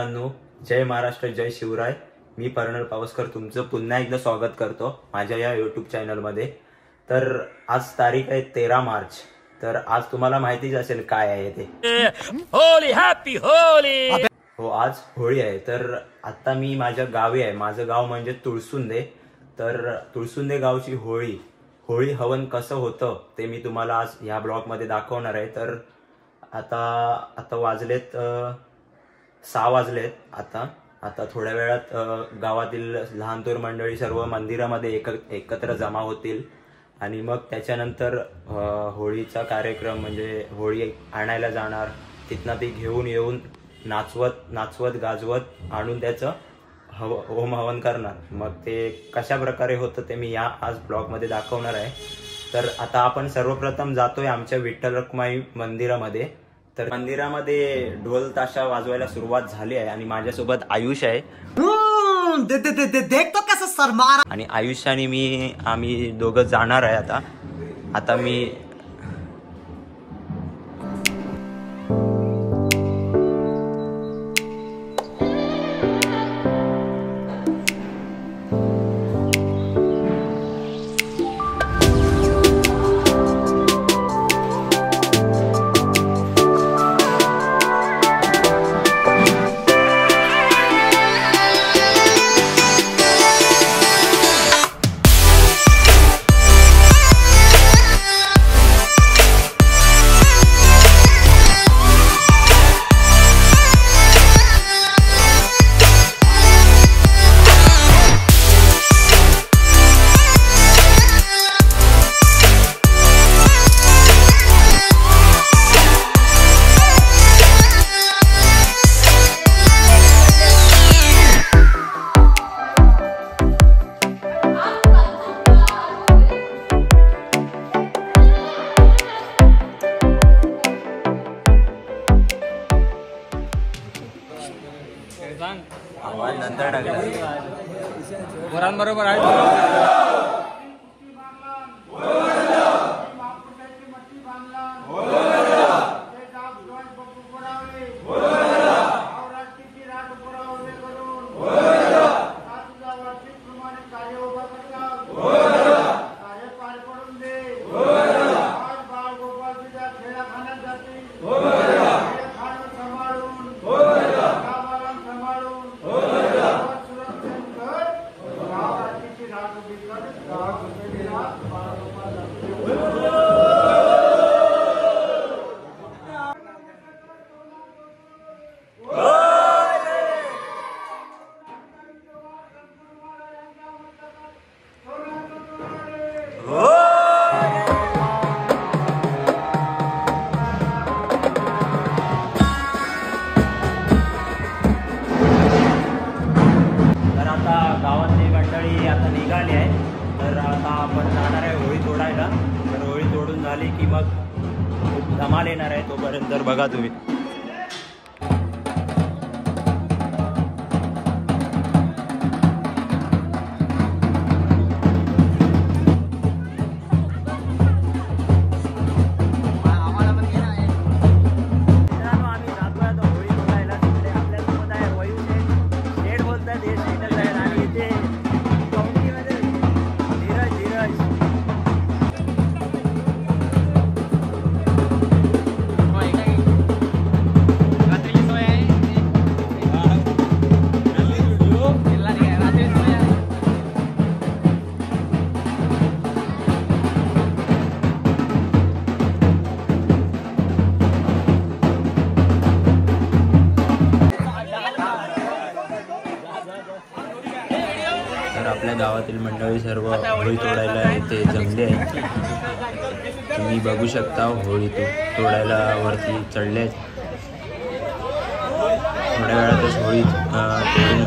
मित्रांनो, जय महाराष्ट्र, जय शिवराय. मी पर्णल पावसकर तुमचं पुन्हा एकदा स्वागत करतो माझ्या या यूट्यूब चॅनलमध्ये. तर आज तारीख आहे 13 मार्च. तर आज तुम्हाला माहितीच असेल काय आहे ते. Holy, happy Holy. हो, आज होळी आहे. तर आता मी माझ्या गावी आहे. माझं गाव म्हणजे तुळसुंदे. तर तुळसुंदे गावची होळी हवन कसं होतं ते मी तुम्हाला आज ह्या ब्लॉगमध्ये दाखवणार आहे. तर आता वाजलेत 6 वाजलेत. आता थोड्या वेळात गावातील लहान थोर मंडळी सर्व मंदिरामध्ये एकत्र जमा होतील आणि मग त्याच्यानंतर होळीचा कार्यक्रम म्हणजे होळी आणायला जाणार. तिथनं ती घेऊन येऊन नाचवत गाजवत आणून त्याचं होम हवन करणार. मग ते कशा प्रकारे होतं ते मी आज ब्लॉगमध्ये दाखवणार आहे. तर आता आपण सर्वप्रथम जातोय आमच्या विठ्ठल रखुमाई मंदिरामध्ये. तर मंदिरामध्ये ढोल ताशा वाजवायला सुरुवात झाली आहे आणि माझ्यासोबत आयुष आहे. देखतो कसं सरमार. आणि आयुष आणि आम्ही दोघं जाणार आहे. आता मी आवाज नंतर टाकला. बरोबर आहे. गावातली मंडळी आता निघाली आहे. तर आता आपण जाणार आहे होळी तोडायला. तर होळी तोडून झाली की मग खूप धमाल येणार आहे. तोपर्यंत तर बघा तुम्ही. आपल्या गावातील मंडळी सर्व होळी तोडायला इथे जमले आहेत. तुम्ही बघू शकता होळी तोडायला वरती चढले आहेत. थोड्या वेळातच होळी तोडून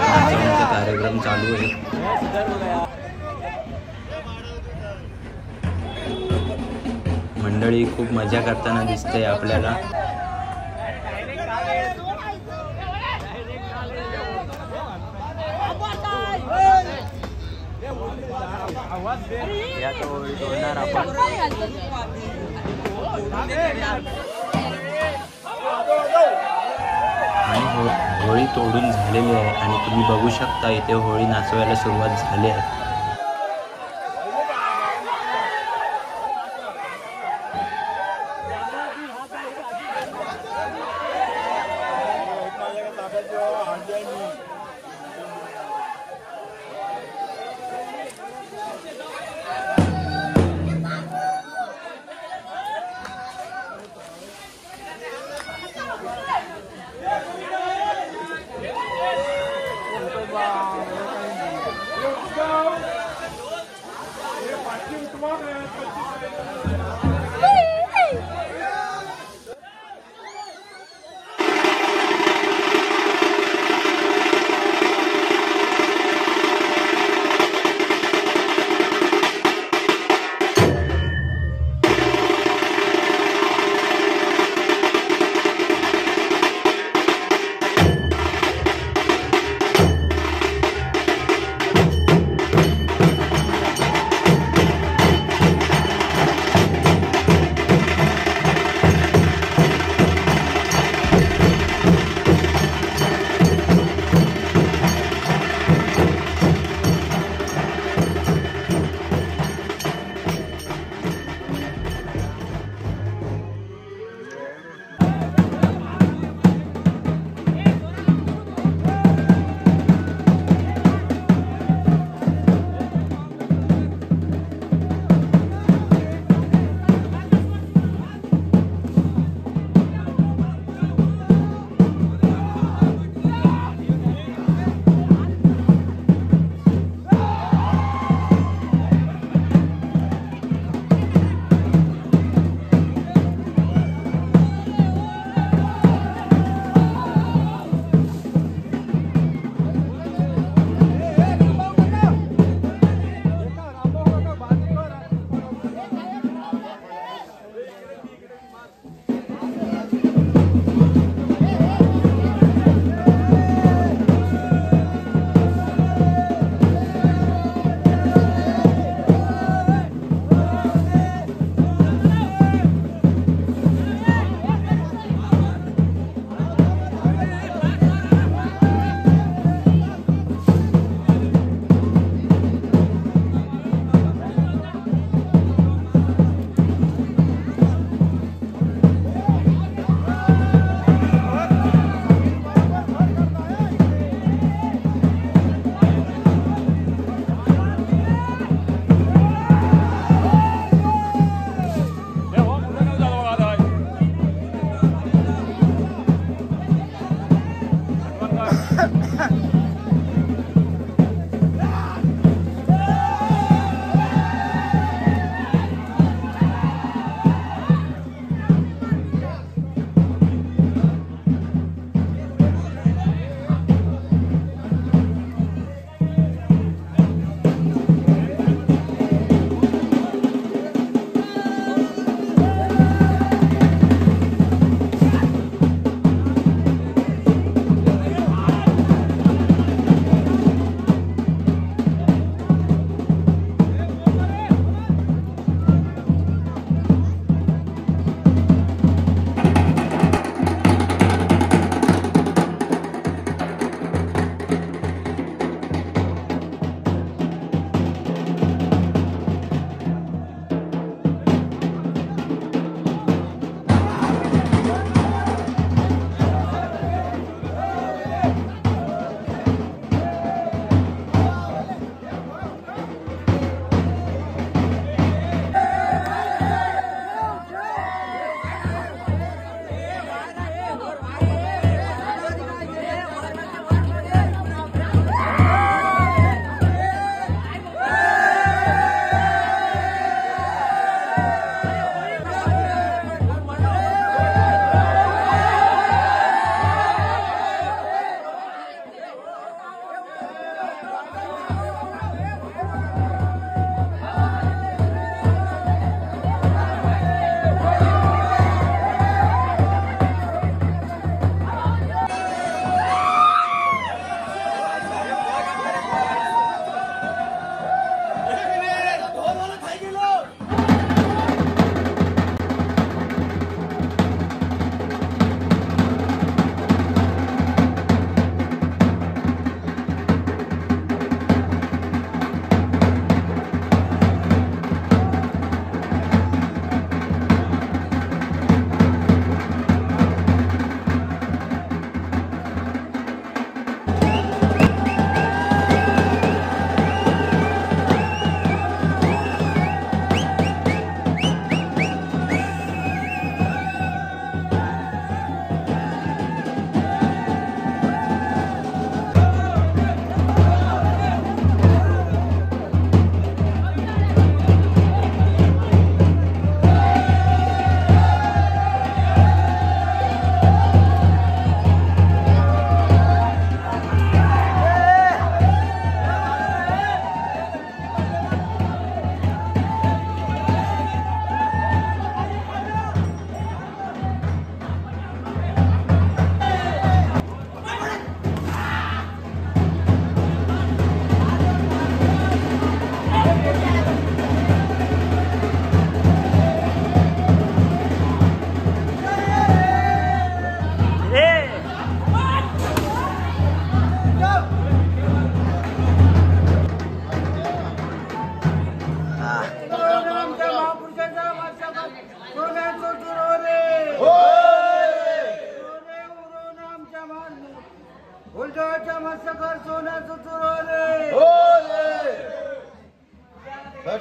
नाचवण्याचा कार्यक्रम चालू आहे. मंडळी खूप मजा करताना दिसते आपल्याला. या तो होळी तोडणार आपण. आणि होळी तोडून झालेली आहे आणि तुम्ही बघू शकता इथे होळी नाचवायला सुरुवात झाली आहे. Let's go!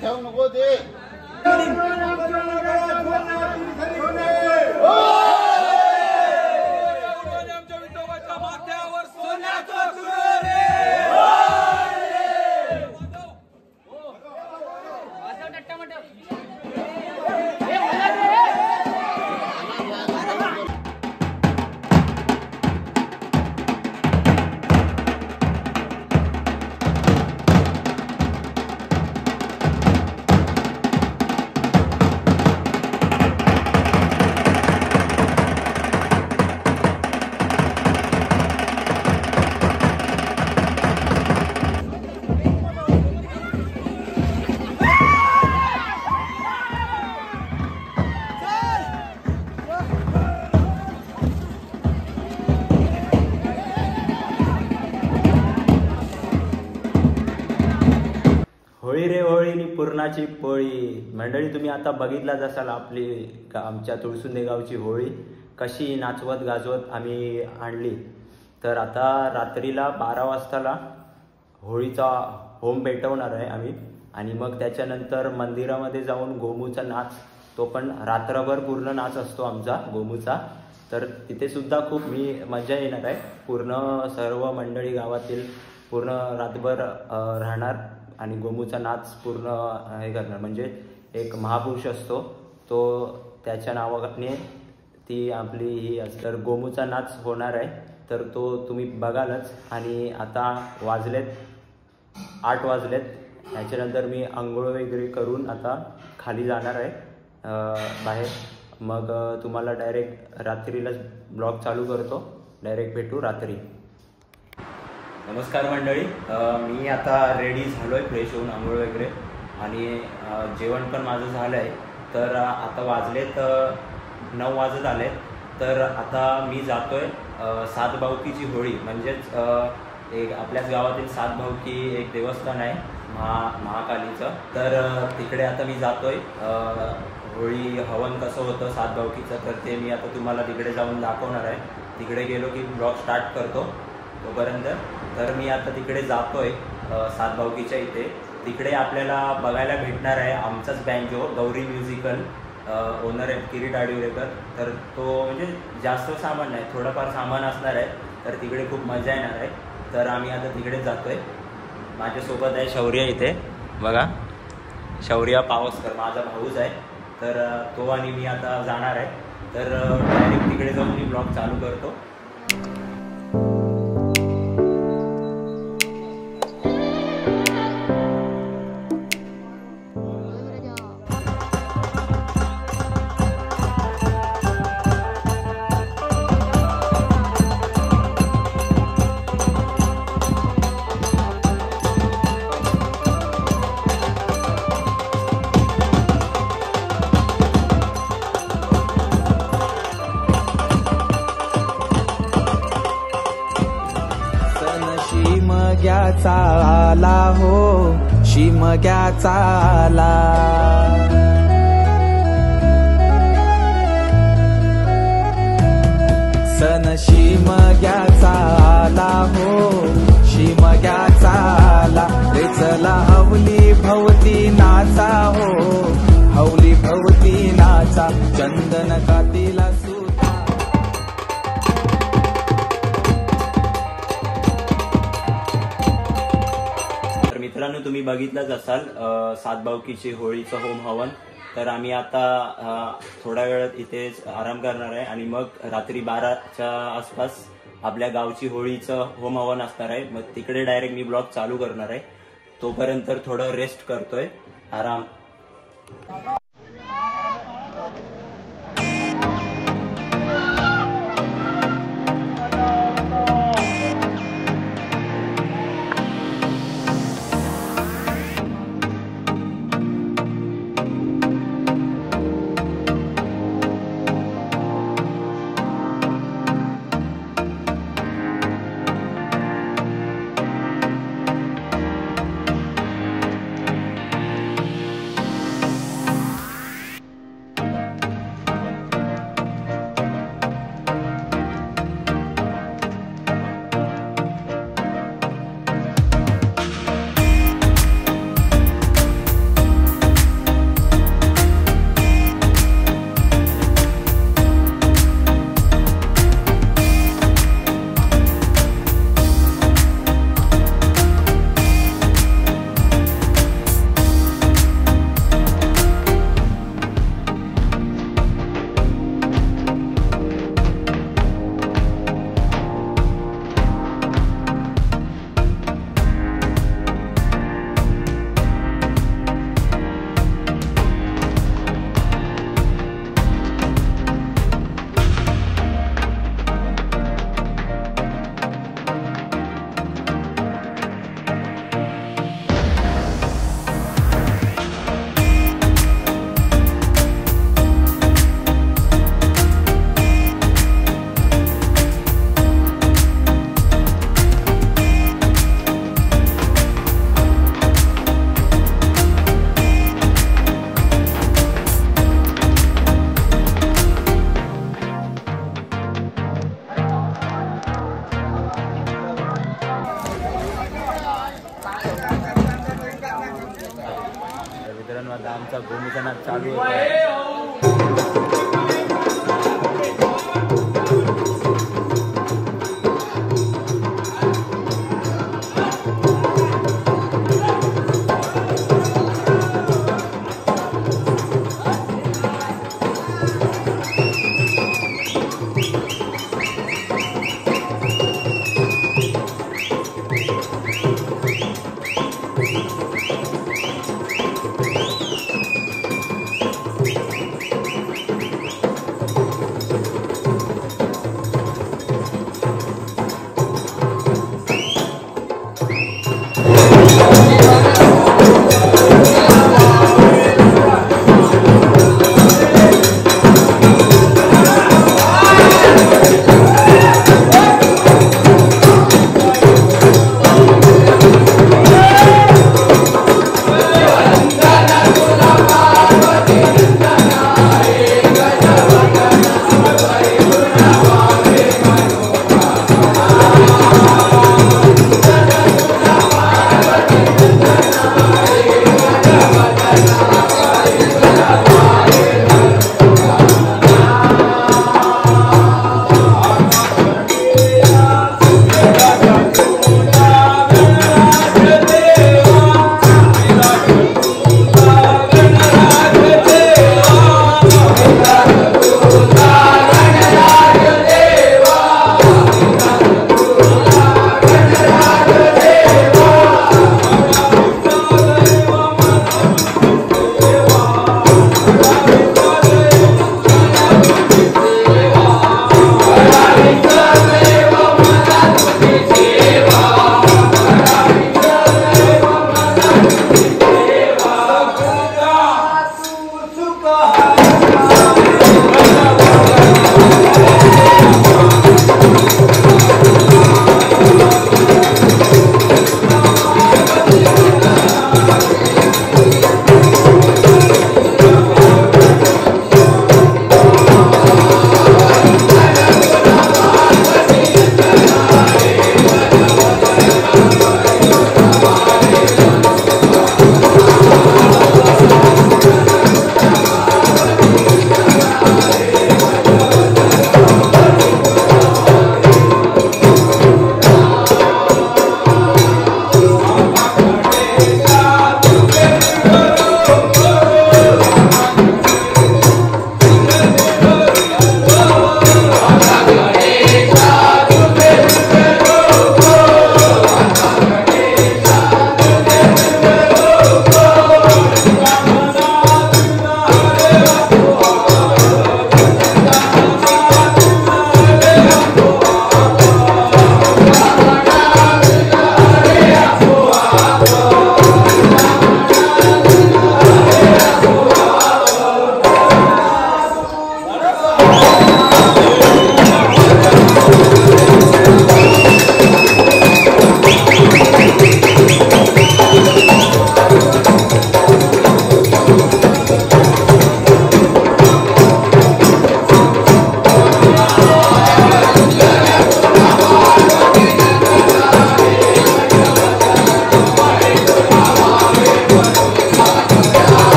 ठेवू नको ते होळी रे होळीनी पुरणाची पोळी. मंडळी तुम्ही आता बघितलाच असाल आपली आमच्या तुळसुंदे गावची होळी कशी नाचवत गाजवत आम्ही आणली. तर आता रात्रीला 12 वाजताला होळीचा होम पेटवणार आहे आम्ही. आणि मग त्याच्यानंतर मंदिरामध्ये जाऊन गोमूचा नाच, तो पण रात्रभर पूर्ण नाच असतो आमचा गोमूचा. तर तिथे सुद्धा खूप मजा येणार आहे. पूर्ण सर्व मंडळी गावातील पूर्ण रातभर राहणार आणि गोमूचा नाच पूर्ण हे करणार. म्हणजे एक महापुरुष असतो तो, त्याच्या नावाने ती आपली ही असते. तर गोमूचा नाच होणार आहे, तर तो तुम्ही बघालच. आणि आता वाजलेत 8 वाजलेत. त्याच्यानंतर मी आंघोळ वगैरे करून आता खाली जाणार आहे बाहेर. मग तुम्हाला डायरेक्ट रात्रीलाच ब्लॉग चालू करतो. डायरेक्ट भेटू रात्री. नमस्कार मंडळी, मी आता रेडी झालो आहे फ्रेश होऊन आंघोळ वगैरे. आणि जेवण पण माझं झालं आहे. तर आता वाजलेत 9 वाजत आले. तर आता मी जातो आहे सातभाऊकीची होळी, म्हणजेच एक आपल्याच गावातील सातभाऊकी एक देवस्थान आहे महाकालीचं. तर तिकडे आता मी जातो आहे. होळी हवन कसं होतं सातभाऊकीचं, तर ते मी आता तुम्हाला तिकडे जाऊन दाखवणार आहे. तिकडे गेलो की ब्लॉग स्टार्ट करतो तोपर्यंत. तर मी आता तिकडे जातोय सातभाऊकीच्या इथे. तिकडे आपल्याला बघायला भेटणार आहे आमचाच बँजो गौरी म्युझिकल ओनर आहे किरीट आडिवरेकर. तर तो म्हणजे जास्त सामान नाही, थोडंफार सामान असणार आहे. तर तिकडे खूप मजा येणार आहे. तर आम्ही आता तिकडे जातोय. माझ्यासोबत आहे शौर्य इथे बघा, शौर्य पावसकर माझा भाऊच आहे. तर तो आणि मी आता जाणार आहे. तर डायरेक्ट तिकडे जाऊन मी ब्लॉग चालू करतो. शिमग्याचा आला हो, शिमग्याचा आला. सण शिमग्याचा आला हो, शिमग्याचा आला. रे चला हवली भवती नाचा हो, हवली भवती नाचा. चंदन कातीला मित्रांनो, तुम्ही बघितलंच असाल सातभाऊकीची होळीचं होम हवन. तर आम्ही आता थोड्या वेळात इथेच आराम करणार आहे आणि मग रात्री 12च्या आसपास आपल्या गावची होळीचं होम हवन असणार आहे. मग तिकडे डायरेक्ट मी ब्लॉग चालू करणार आहे. तोपर्यंत थोडं रेस्ट करतोय, आराम. मित्रांनो आता आमचा भूमीचा नाच चालू होता.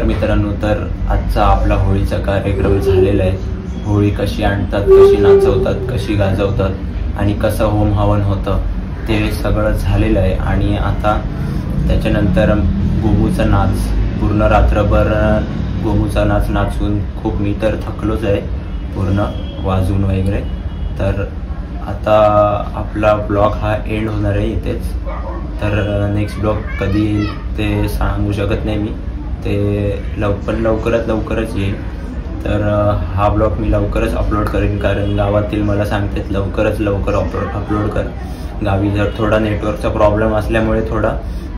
मित्रांनो, तर आजचा आपला होळीचा कार्यक्रम झालेला आहे. होळी कशी आणतात, कशी नाचवतात, कशी गाजवतात आणि कसं होम हवन होतं ते सगळं झालेलं आहे. आणि आता त्याच्यानंतर गोमूचा नाच, पूर्ण रात्रभर गोमूचा नाच नाचून खूप मी तर थकलोच आहे पूर्ण वाजून वगैरे. तर आता आपला ब्लॉग हा एंड होणार आहे इथेच. तर नेक्स्ट ब्लॉग कधी येईल ते सांगू शकत नाही मी, ते लवकरच येईल. तर हा ब्लॉग मी लवकरच अपलोड करेन, कारण गावातील मला सांगतात लवकर अपलोड कर. गावी जर थोडा नेटवर्कचा प्रॉब्लेम असल्यामुळे थोडा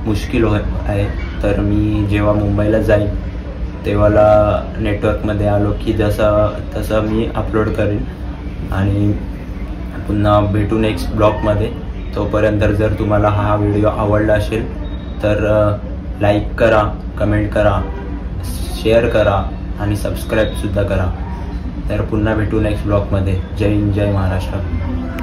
मुश्किल आहे. तर मी जेव्हा मुंबईला जाईन तेव्हा नेटवर्कमध्ये आलो की तसं मी अपलोड करेन. आणि पुन्हा भेटू नेक्स्ट ब्लॉगमध्ये. तोपर्यंत जर तुम्हाला हा व्हिडिओ आवडला असेल तर लाईक करा, कमेंट करा, शेअर करा आणि सबस्क्राईबसुद्धा करा. तर पुन्हा भेटू नेक्स्ट ब्लॉगमध्ये. जय हिंद, जय महाराष्ट्र.